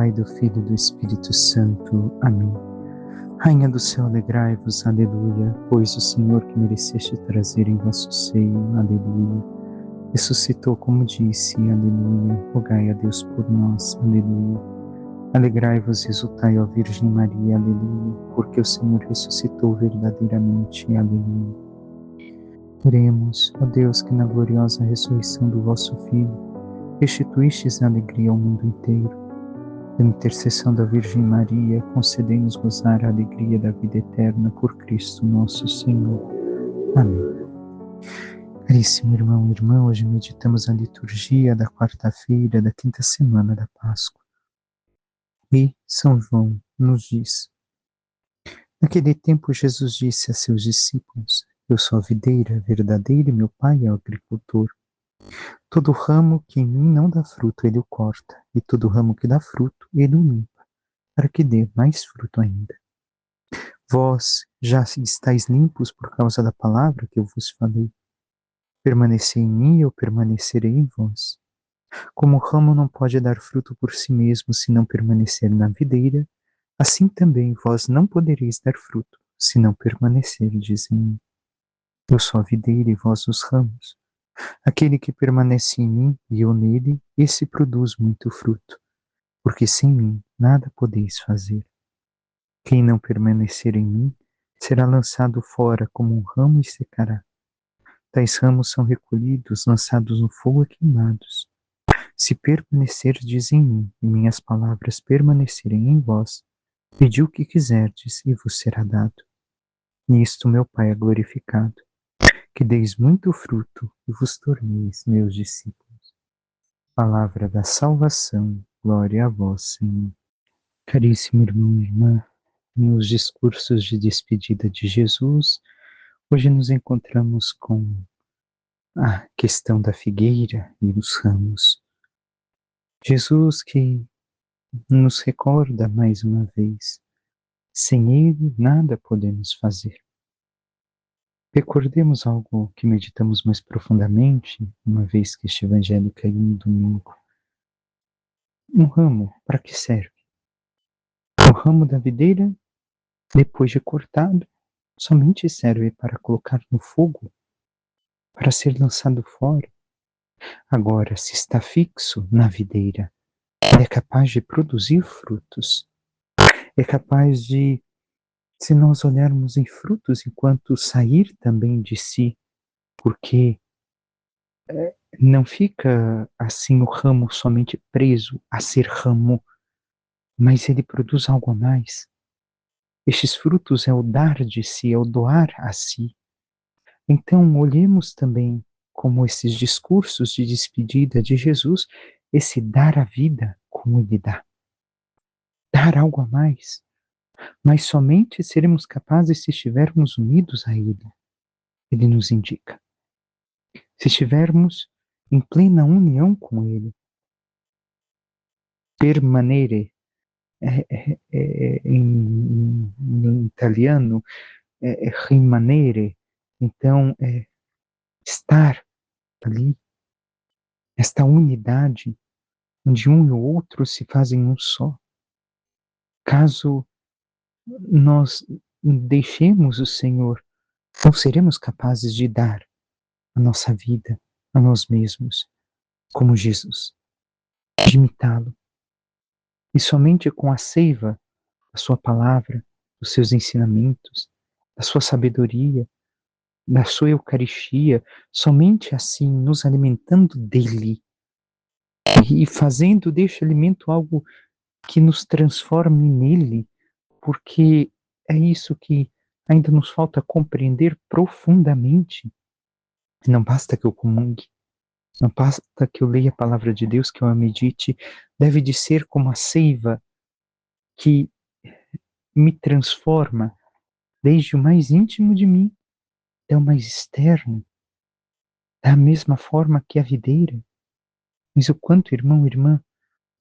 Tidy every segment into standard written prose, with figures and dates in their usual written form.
Pai, do Filho e do Espírito Santo. Amém. Rainha do céu, alegrai-vos, aleluia, pois o Senhor que mereceste trazer em vosso seio, aleluia, ressuscitou como disse, aleluia, rogai a Deus por nós, aleluia. Alegrai-vos e exultai, ó Virgem Maria, aleluia, porque o Senhor ressuscitou verdadeiramente, aleluia. Oremos, ó Deus, que na gloriosa ressurreição do vosso Filho, restituístes a alegria ao mundo inteiro. Pela intercessão da Virgem Maria, concedei-nos gozar a alegria da vida eterna por Cristo nosso Senhor. Amém. Caríssimo irmão e irmã, hoje meditamos a liturgia da quarta-feira da quinta semana da Páscoa. E São João nos diz: naquele tempo Jesus disse a seus discípulos: eu sou a videira verdadeira e meu Pai é o agricultor. Todo ramo que em mim não dá fruto, ele o corta, e todo ramo que dá fruto, ele o limpa, para que dê mais fruto ainda. Vós já estáis limpos por causa da palavra que eu vos falei. Permanecei em mim e eu permanecerei em vós. Como o ramo não pode dar fruto por si mesmo se não permanecer na videira, assim também vós não podereis dar fruto se não permanecerdes em mim. Eu sou a videira e vós os ramos. Aquele que permanece em mim e eu nele, esse produz muito fruto, porque sem mim nada podeis fazer. Quem não permanecer em mim será lançado fora como um ramo e secará. Tais ramos são recolhidos, lançados no fogo e queimados. Se permanecerdes em mim e minhas palavras permanecerem em vós, pedi o que quiserdes e vos será dado. Nisto meu Pai é glorificado, que deis muito fruto e vos torneis meus discípulos. Palavra da salvação, glória a vós, Senhor. Caríssimo irmão e irmã, nos discursos de despedida de Jesus, hoje nos encontramos com a questão da figueira e os ramos. Jesus que nos recorda mais uma vez, sem Ele nada podemos fazer. Recordemos algo que meditamos mais profundamente, uma vez que este evangelho caiu no domingo. Um ramo, para que serve? O ramo da videira, depois de cortado, somente serve para colocar no fogo, para ser lançado fora. Agora, se está fixo na videira, é capaz de produzir frutos. É capaz de, se nós olharmos em frutos, enquanto sair também de si, porque não fica assim o ramo somente preso a ser ramo, mas ele produz algo a mais. Estes frutos é o dar de si, é o doar a si. Então, olhemos também como esses discursos de despedida de Jesus, esse dar a vida como ele dá. Dar algo a mais. Mas somente seremos capazes se estivermos unidos a ele. Ele nos indica. Se estivermos em plena união com ele. Permanere. Em italiano, rimanere. Então, estar ali, esta unidade, onde um e o outro se fazem um só. Caso nós deixemos o Senhor, não seremos capazes de dar a nossa vida a nós mesmos, como Jesus, de imitá-lo. E somente com a seiva da sua palavra, dos seus ensinamentos, da sua sabedoria, da sua Eucaristia, somente assim, nos alimentando dele e fazendo deste alimento algo que nos transforme nele, porque é isso que ainda nos falta compreender profundamente. Não basta que eu comungue, não basta que eu leia a palavra de Deus, que eu a medite, deve de ser como a seiva que me transforma desde o mais íntimo de mim até o mais externo, da mesma forma que a videira. Mas o quanto, irmão e irmã,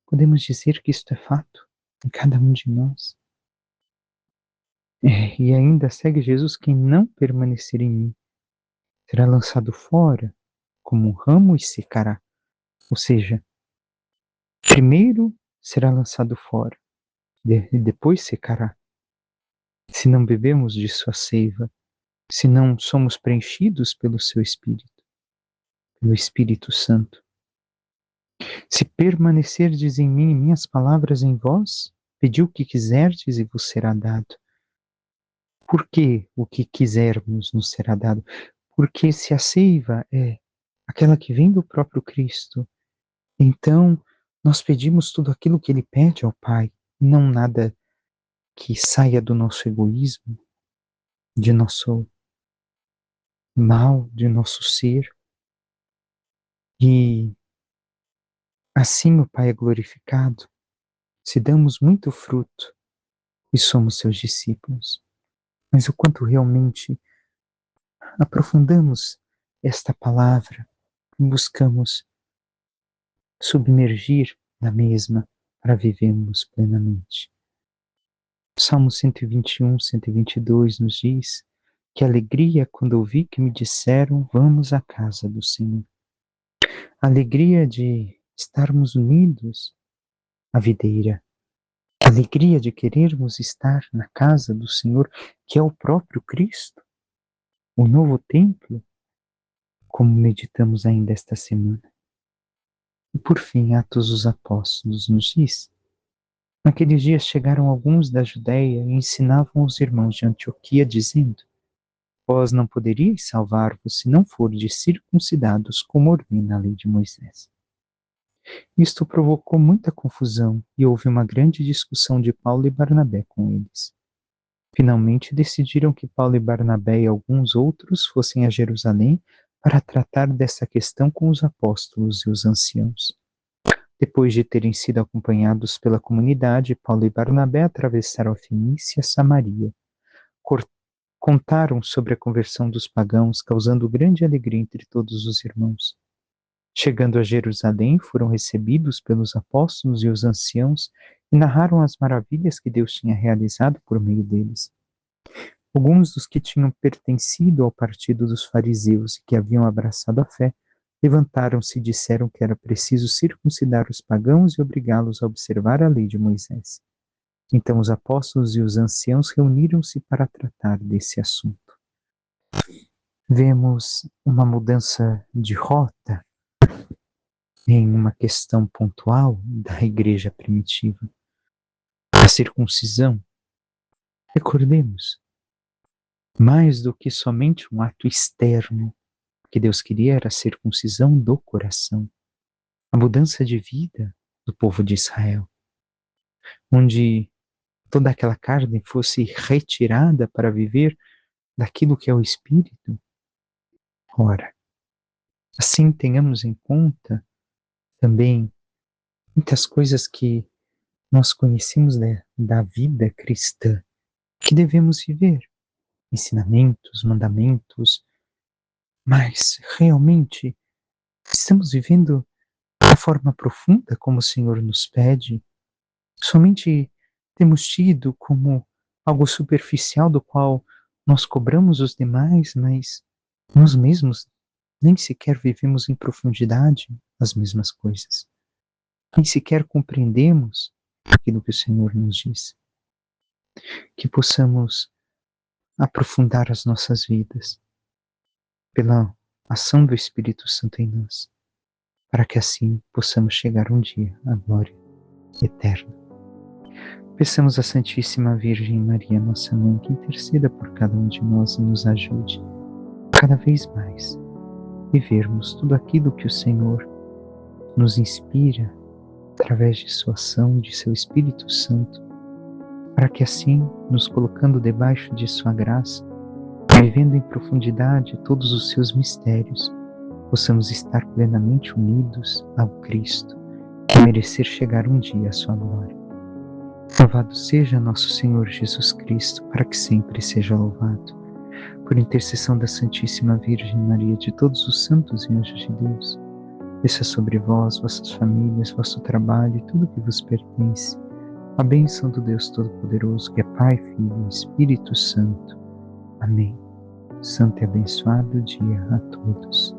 podemos dizer que isto é fato em cada um de nós? E ainda segue Jesus: quem não permanecer em mim será lançado fora como um ramo e secará. Ou seja, primeiro será lançado fora e depois secará. Se não bebemos de sua seiva, se não somos preenchidos pelo seu Espírito, pelo Espírito Santo. Se permanecerdes em mim e minhas palavras em vós, pedi o que quiserdes e vos será dado. Por que o que quisermos nos será dado? Porque se a seiva é aquela que vem do próprio Cristo, então nós pedimos tudo aquilo que Ele pede ao Pai, não nada que saia do nosso egoísmo, de nosso mal, de nosso ser. E assim o Pai é glorificado, se damos muito fruto e somos seus discípulos. Mas o quanto realmente aprofundamos esta palavra e buscamos submergir na mesma para vivermos plenamente. Salmo 121, 122 nos diz que alegria quando ouvi que me disseram vamos à casa do Senhor. A alegria de estarmos unidos à videira. A alegria de querermos estar na casa do Senhor, que é o próprio Cristo, o novo templo, como meditamos ainda esta semana. E por fim, Atos dos Apóstolos nos diz: naqueles dias chegaram alguns da Judéia e ensinavam os irmãos de Antioquia, dizendo: vós não poderíeis salvar-vos se não fordes circuncidados, como ordena a lei de Moisés. Isto provocou muita confusão e houve uma grande discussão de Paulo e Barnabé com eles. Finalmente decidiram que Paulo e Barnabé e alguns outros fossem a Jerusalém para tratar dessa questão com os apóstolos e os anciãos. Depois de terem sido acompanhados pela comunidade, Paulo e Barnabé atravessaram a Fenícia e a Samaria. Contaram sobre a conversão dos pagãos, causando grande alegria entre todos os irmãos. Chegando a Jerusalém, foram recebidos pelos apóstolos e os anciãos e narraram as maravilhas que Deus tinha realizado por meio deles. Alguns dos que tinham pertencido ao partido dos fariseus e que haviam abraçado a fé, levantaram-se e disseram que era preciso circuncidar os pagãos e obrigá-los a observar a lei de Moisés. Então os apóstolos e os anciãos reuniram-se para tratar desse assunto. Vemos uma mudança de rota em uma questão pontual da igreja primitiva. A circuncisão, recordemos, mais do que somente um ato externo, o que Deus queria era a circuncisão do coração, a mudança de vida do povo de Israel, onde toda aquela carne fosse retirada para viver daquilo que é o Espírito. Ora, assim tenhamos em conta também muitas coisas que nós conhecemos da vida cristã, que devemos viver, ensinamentos, mandamentos, mas realmente estamos vivendo da forma profunda como o Senhor nos pede? Somente temos tido como algo superficial do qual nós cobramos os demais, mas nós mesmos nem sequer vivemos em profundidade as mesmas coisas. Nem sequer compreendemos aquilo que o Senhor nos diz. Que possamos aprofundar as nossas vidas pela ação do Espírito Santo em nós, para que assim possamos chegar um dia à glória eterna. Peçamos à Santíssima Virgem Maria, nossa Mãe, que interceda por cada um de nós e nos ajude cada vez mais vivermos tudo aquilo que o Senhor nos inspira através de sua ação, de seu Espírito Santo, para que assim, nos colocando debaixo de sua graça, vivendo em profundidade todos os seus mistérios, possamos estar plenamente unidos ao Cristo e merecer chegar um dia à sua glória. Louvado seja nosso Senhor Jesus Cristo, para que sempre seja louvado. Por intercessão da Santíssima Virgem Maria, de todos os santos e anjos de Deus, desça sobre vós, vossas famílias, vosso trabalho e tudo que vos pertence, a bênção do Deus Todo-Poderoso, que é Pai, Filho e Espírito Santo. Amém. Santo e abençoado dia a todos.